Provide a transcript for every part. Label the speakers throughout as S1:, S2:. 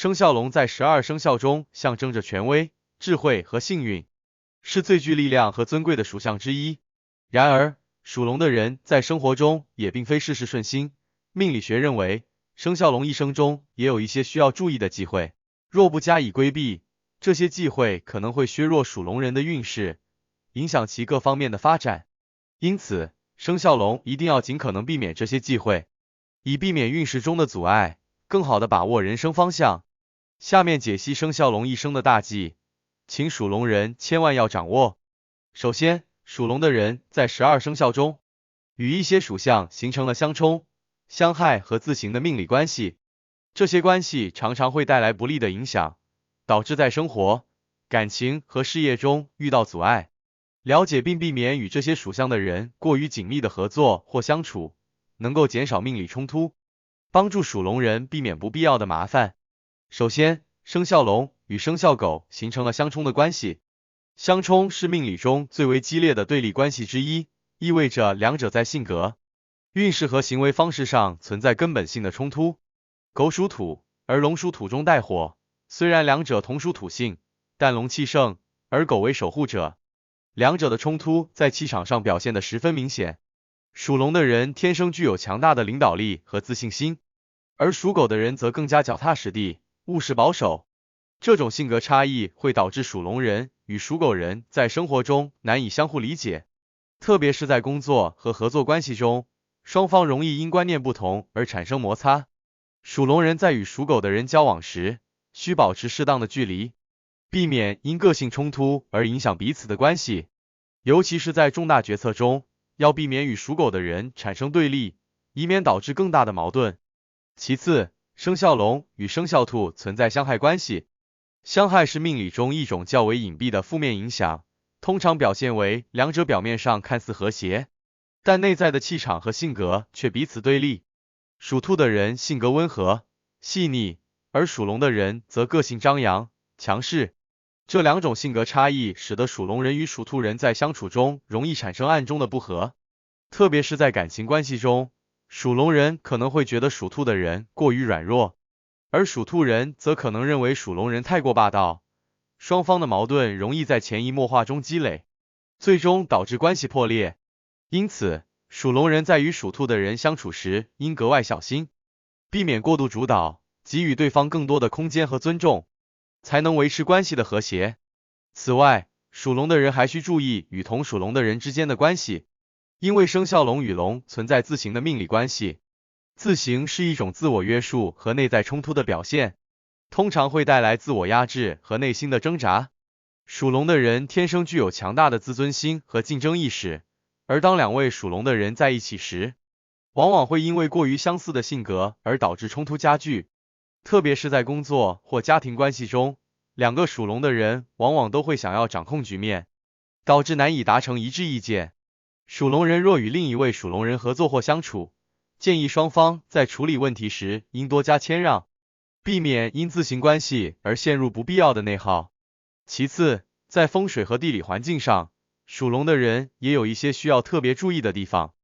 S1: 生肖龙在12生肖中象征着权威、智慧和幸运，是最具力量和尊贵的属相之一。然而，属龙的人在生活中也并非事事顺心。命理学认为，生肖龙一生中也有一些需要注意的忌讳，若不加以规避，这些忌讳可能会削弱属龙人的运势，影响其各方面的发展。因此，生肖龙一定要尽可能避免这些忌讳，以避免运势中的阻碍，更好地把握人生方向。下面解析生肖龙一生的大忌，请属龙人千万要掌握。首先，属龙的人在12生肖中，与一些属相形成了相冲、相害和自刑的命理关系，这些关系常常会带来不利的影响，导致在生活、感情和事业中遇到阻碍。了解并避免与这些属相的人过于紧密的合作或相处，能够减少命理冲突，帮助属龙人避免不必要的麻烦。首先，生肖龙与生肖狗形成了相冲的关系。相冲是命理中最为激烈的对立关系之一，意味着两者在性格、运势和行为方式上存在根本性的冲突。狗属土，而龙属土中带火，虽然两者同属土性，但龙气盛，而狗为守护者，两者的冲突在气场上表现得十分明显。属龙的人天生具有强大的领导力和自信心，而属狗的人则更加脚踏实地、务实保守。这种性格差异会导致属龙人与属狗人在生活中难以相互理解，特别是在工作和合作关系中，双方容易因观念不同而产生摩擦。属龙人在与属狗的人交往时，需保持适当的距离，避免因个性冲突而影响彼此的关系，尤其是在重大决策中，要避免与属狗的人产生对立，以免导致更大的矛盾。其次，生肖龙与生肖兔存在相害关系。相害是命理中一种较为隐蔽的负面影响，通常表现为两者表面上看似和谐，但内在的气场和性格却彼此对立。属兔的人性格温和、细腻，而属龙的人则个性张扬、强势。这两种性格差异使得属龙人与属兔人在相处中容易产生暗中的不和，特别是在感情关系中，属龙人可能会觉得属兔的人过于软弱，而属兔人则可能认为属龙人太过霸道，双方的矛盾容易在潜移默化中积累，最终导致关系破裂。因此，属龙人在与属兔的人相处时应格外小心，避免过度主导，给予对方更多的空间和尊重，才能维持关系的和谐。此外，属龙的人还需注意与同属龙的人之间的关系，因为生肖龙与龙存在自刑的命理关系。自刑是一种自我约束和内在冲突的表现，通常会带来自我压制和内心的挣扎。属龙的人天生具有强大的自尊心和竞争意识，而当两位属龙的人在一起时，往往会因为过于相似的性格而导致冲突加剧，特别是在工作或家庭关系中，两个属龙的人往往都会想要掌控局面，导致难以达成一致意见。属龙人若与另一位属龙人合作或相处，建议双方在处理问题时应多加谦让，避免因自行关系而陷入不必要的内耗。其次，在风水和地理环境上，属龙的人也有一些需要特别注意的地方。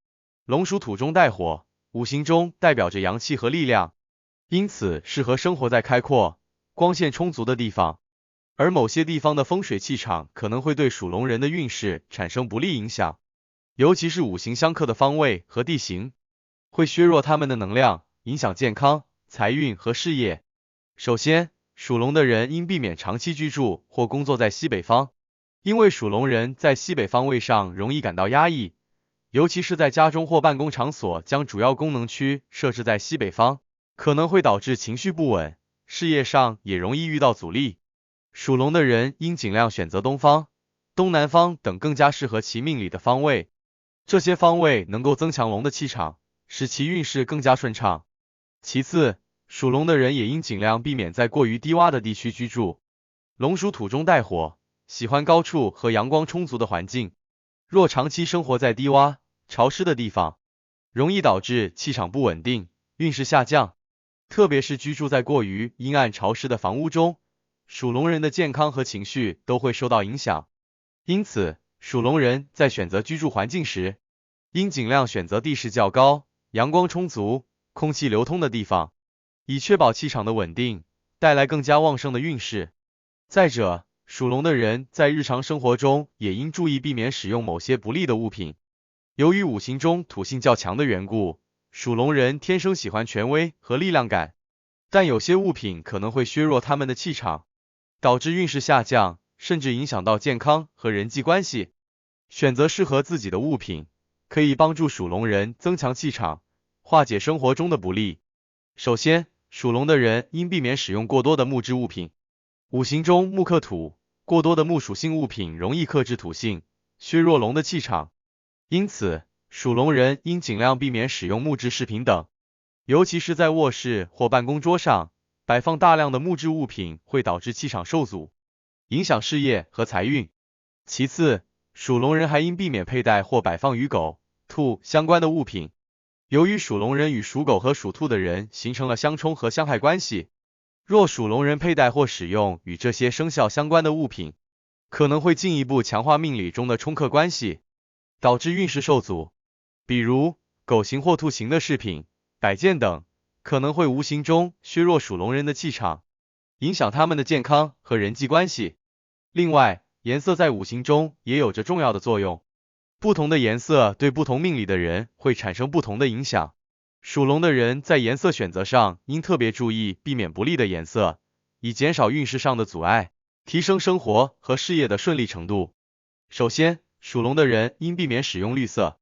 S1: 龙属土中带火，五行中代表着阳气和力量，因此适合生活在开阔、光线充足的地方，而某些地方的风水气场可能会对属龙人的运势产生不利影响，尤其是五行相克的方位和地形，会削弱他们的能量，影响健康、财运和事业。首先，属龙的人应避免长期居住或工作在西北方，因为属龙人在西北方位上容易感到压抑，尤其是在家中或办公场所将主要功能区设置在西北方，可能会导致情绪不稳，事业上也容易遇到阻力。属龙的人应尽量选择东方、东南方等更加适合其命理的方位，这些方位能够增强龙的气场，使其运势更加顺畅。其次，属龙的人也应尽量避免在过于低洼的地区居住。龙属土中带火，喜欢高处和阳光充足的环境，若长期生活在低洼、潮湿的地方，容易导致气场不稳定，运势下降。特别是居住在过于阴暗潮湿的房屋中，属龙人的健康和情绪都会受到影响。因此，属龙人在选择居住环境时，应尽量选择地势较高、阳光充足、空气流通的地方，以确保气场的稳定，带来更加旺盛的运势。再者，属龙的人在日常生活中也应注意避免使用某些不利的物品。由于五行中土性较强的缘故，属龙人天生喜欢权威和力量感，但有些物品可能会削弱他们的气场，导致运势下降，甚至影响到健康和人际关系。选择适合自己的物品，可以帮助属龙人增强气场，化解生活中的不利。首先，属龙的人应避免使用过多的木质物品。五行中木克土，过多的木属性物品容易克制土性，削弱龙的气场。因此，属龙人应尽量避免使用木质饰品等，尤其是在卧室或办公桌上，摆放大量的木质物品会导致气场受阻，影响事业和财运。其次，属龙人还应避免佩戴或摆放与狗、兔相关的物品。由于属龙人与属狗和属兔的人形成了相冲和相害关系，若属龙人佩戴或使用与这些生肖相关的物品，可能会进一步强化命理中的冲克关系，导致运势受阻。比如，狗形或兔形的饰品、摆件等，可能会无形中削弱属龙人的气场，影响他们的健康和人际关系。另外，颜色在五行中也有着重要的作用，不同的颜色对不同命理的人会产生不同的影响。属龙的人在颜色选择上应特别注意避免不利的颜色，以减少运势上的阻碍，提升生活和事业的顺利程度。首先，属龙的人应避免使用绿色。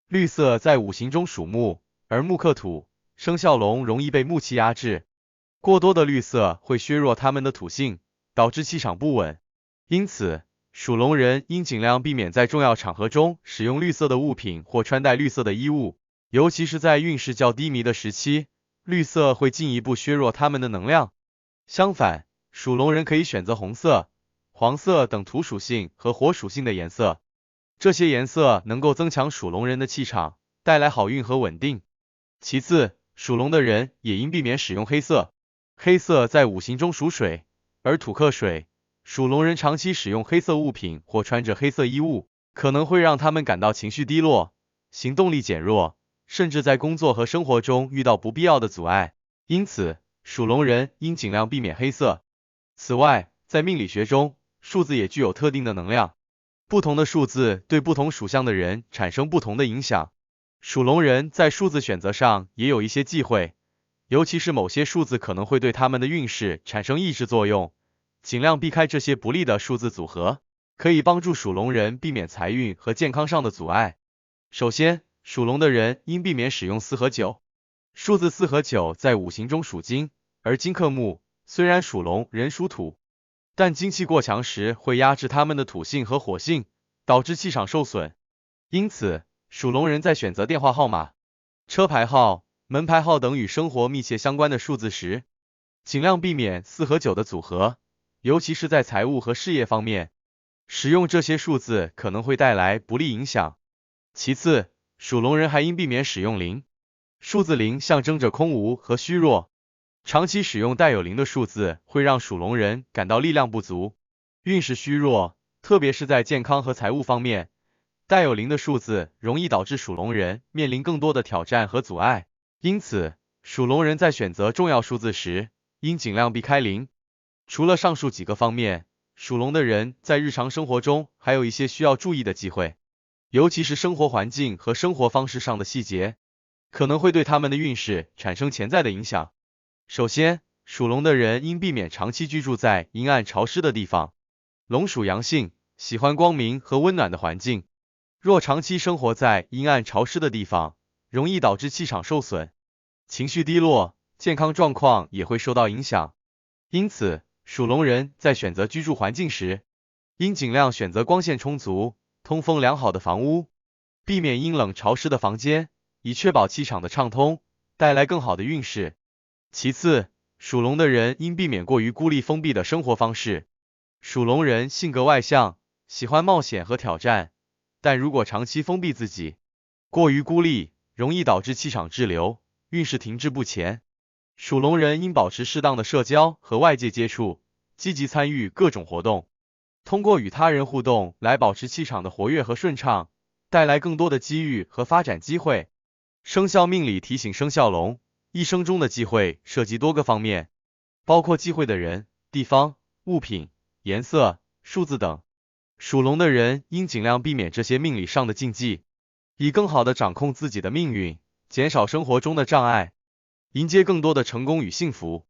S1: 绿色在五行中属木，而木克土，生肖龙容易被木气压制，过多的绿色会削弱他们的土性，导致气场不稳。因此，属龙人应尽量避免在重要场合中使用绿色的物品或穿戴绿色的衣物，尤其是在运势较低迷的时期，绿色会进一步削弱他们的能量。相反，属龙人可以选择红色、黄色等土属性和火属性的颜色，这些颜色能够增强属龙人的气场，带来好运和稳定。其次，属龙的人也应避免使用黑色。黑色在五行中属水，而土克水，属龙人长期使用黑色物品或穿着黑色衣物，可能会让他们感到情绪低落，行动力减弱，甚至在工作和生活中遇到不必要的阻碍。因此，属龙人应尽量避免黑色。此外，在命理学中，数字也具有特定的能量，不同的数字对不同属相的人产生不同的影响。属龙人在数字选择上也有一些忌讳，尤其是某些数字可能会对他们的运势产生抑制作用，尽量避开这些不利的数字组合，可以帮助属龙人避免财运和健康上的阻碍。首先，属龙的人应避免使用4和9。数字4和9在五行中属金，而金克木，虽然属龙人属土，但金气过强时会压制他们的土性和火性，导致气场受损。因此，属龙人在选择电话号码、车牌号、门牌号等与生活密切相关的数字时，尽量避免4和9的组合，尤其是在财务和事业方面，使用这些数字可能会带来不利影响。其次，属龙人还应避免使用0。数字0象征着空无和虚弱，长期使用带有0的数字会让属龙人感到力量不足，运势虚弱，特别是在健康和财务方面。带有0的数字容易导致属龙人面临更多的挑战和阻碍，因此，属龙人在选择重要数字时，应尽量避开0。除了上述几个方面，属龙的人在日常生活中还有一些需要注意的忌讳，尤其是生活环境和生活方式上的细节，可能会对他们的运势产生潜在的影响。首先，属龙的人应避免长期居住在阴暗潮湿的地方。龙属阳性，喜欢光明和温暖的环境。若长期生活在阴暗潮湿的地方，容易导致气场受损，情绪低落，健康状况也会受到影响。因此，属龙人在选择居住环境时，应尽量选择光线充足、通风良好的房屋，避免阴冷潮湿的房间，以确保气场的畅通，带来更好的运势。其次，属龙的人应避免过于孤立封闭的生活方式。属龙人性格外向，喜欢冒险和挑战，但如果长期封闭自己，过于孤立，容易导致气场滞留，运势停滞不前。属龙人应保持适当的社交和外界接触，积极参与各种活动，通过与他人互动来保持气场的活跃和顺畅，带来更多的机遇和发展机会。生肖命理提醒生肖龙，一生中的机会涉及多个方面，包括忌讳的人、地方、物品、颜色、数字等。属龙的人应尽量避免这些命理上的禁忌，以更好的掌控自己的命运，减少生活中的障碍，迎接更多的成功与幸福。